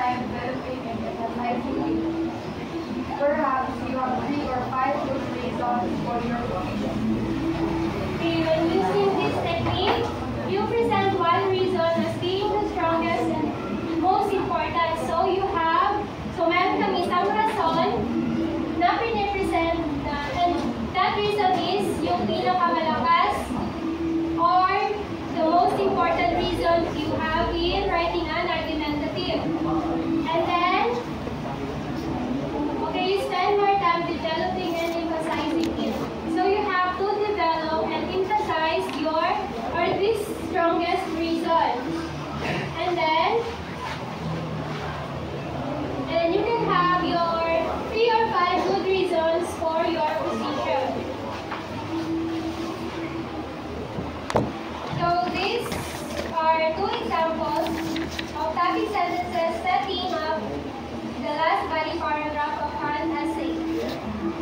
time developing and emphasizing it. Perhaps you have 3 or 5 good reasons for your position. Okay, when using this technique, you present one reason as being the strongest and most important. So meron kami isang rason na pinipresent and that reason is yung pinakamalakas or the most important reason you have in writing an argumentative. And then, okay, you spend more time developing and emphasizing it. So you have to develop and emphasize this strongest reason. And then you can have your 3 or 5 good reasons for your position. So these are 2 examples of topic sentences setting up the last body paragraph of an essay.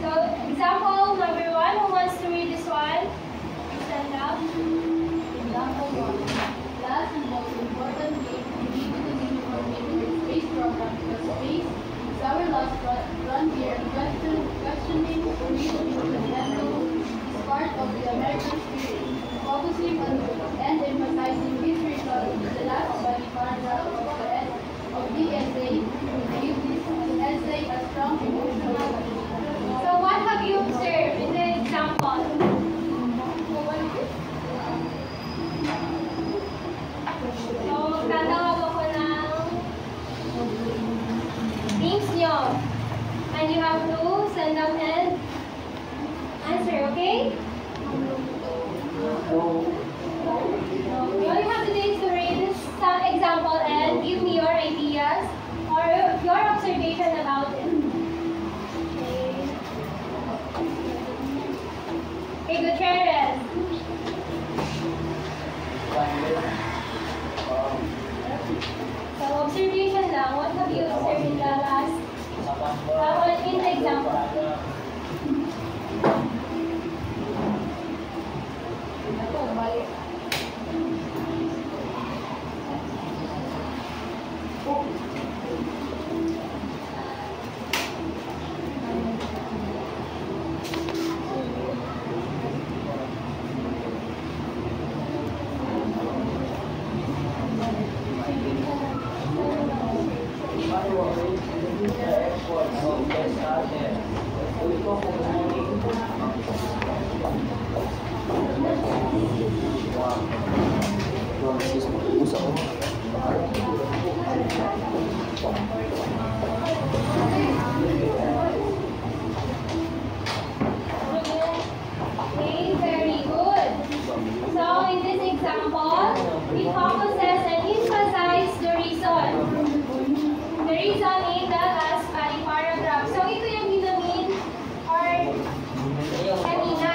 So example number 1, who wants to read this one? Stand up. Example 1. Last and most importantly, we need to continue coordinating the space program because space is our last frontier. Questioning reasoning fundamental is part of the American spirit. Focusing on and emphasizing this result in the last body paragraph of the essay will give this essay a strong emotional connection. So what have you observed in the example? So tatawag ako ng names nyo. And you have to send up and answer, okay? All you have to do is to read some example and give me your ideas or your observation about it. Okay, Gutierrez. So observation lang. What have you observed in the last? In the example. Okay, very good. So in this example, it focuses and emphasizes the reason. The reason in the last body paragraph. So ito yung ginamin or kanina.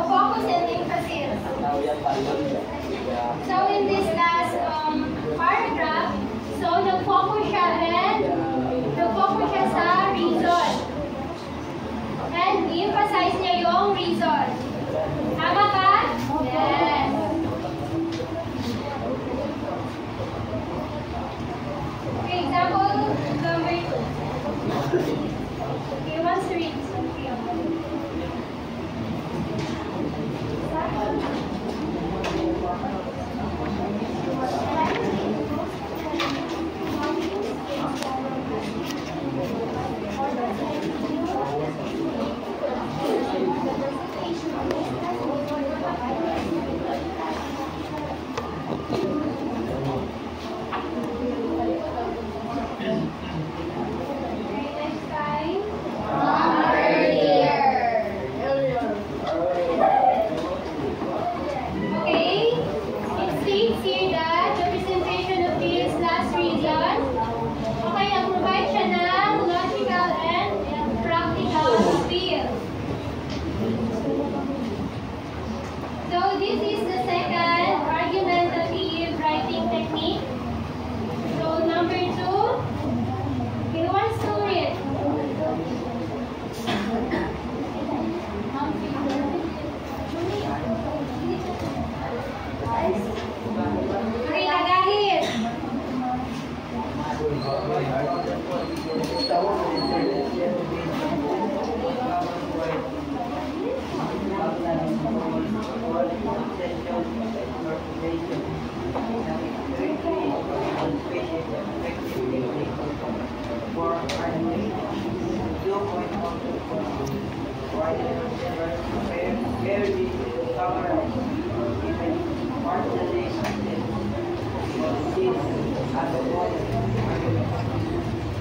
Focus and emphasis. So in this last paragraph, so nag-focus siya sa reason. And i-emphasize niya yung reason. Tama ka? Yes. Okay, example number 2. Okay, who wants to read this one?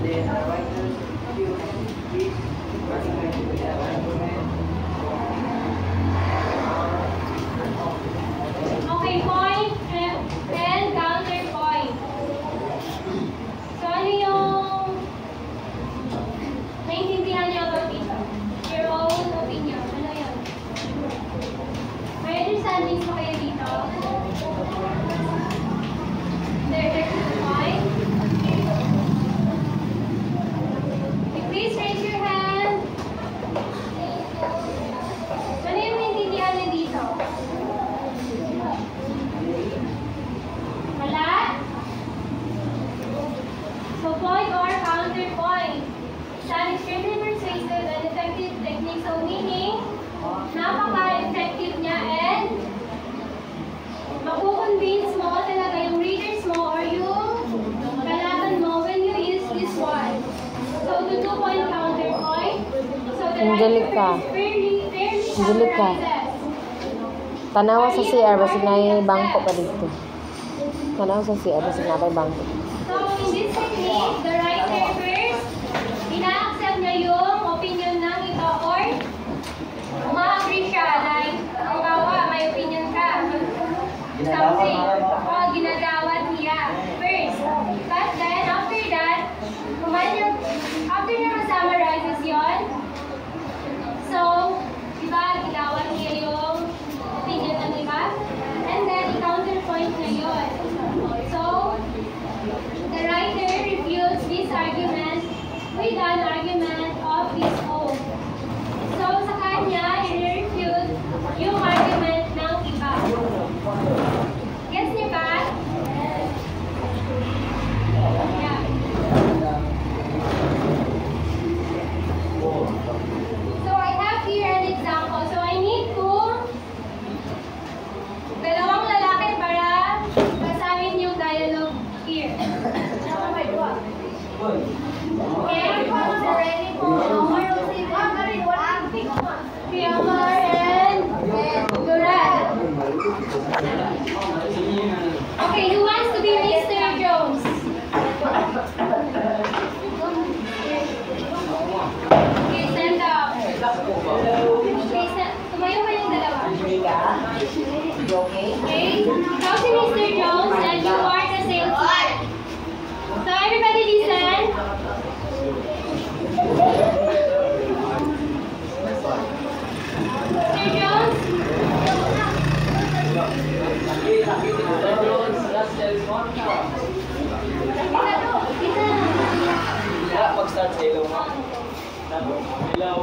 then the writers refute this argument with the argument. Okay, point and counterpoint. So, ano yung naintindihan niyo about dito? Your own opinion. Ano yun? May understandings pa kayo dito? There's the point. Okay, please raise your hand. Ano yung naintindihan niyo dito? Wala? So, point or counterpoint. It's an extremely persuasive and effective technique. So, meaning, napaka-effective niya and makukonvince mo talaga yung readers mo or yung kalaban mo when you use this one. So, to two-point counterpoint. So, the Angelica. fairly Angelica. summarizes. Tanawa sa CR, basig na yung bangko pa dito. Tanawa sa CR, basig na yung bangko. So, in this technique, the writer first, ina-accept niya yung opinion ng iba or uma-agree siya. Like, halimbawa, may opinion ka. Something. O, ginagawad niya. First. But then, after that, after niya ma-summarizes yun, so, diba, ginawad niya yung opinion ng iba. And then, i-counterpoint niya yun. So, the writer refutes this argument with an argument of his own. So, sa kanya, i-refute yung argument ng iba. Gets niyo ba? Yeah. So, I have here an example. So, I need dalawang lalaki para basahin yung dialogue here. Okay? Priamar and Duran. Okay, who wants to be Mr. Jones? Okay, stand up. Okay, tumayo kayong dalawa. Okay? Ikaw si Mr. Jones and you are the salesman. So everybody listen. Mr. Jones? Mag-start sa ilaw mo. Ilaw.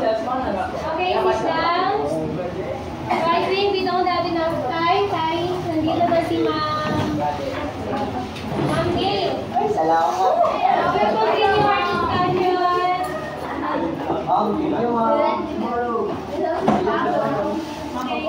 Salesman. Okay, sit down. So I think we don't have enough time. Guys, nandito ba si Ma'am Gail? Salamat. We will continue our discussion. Okay.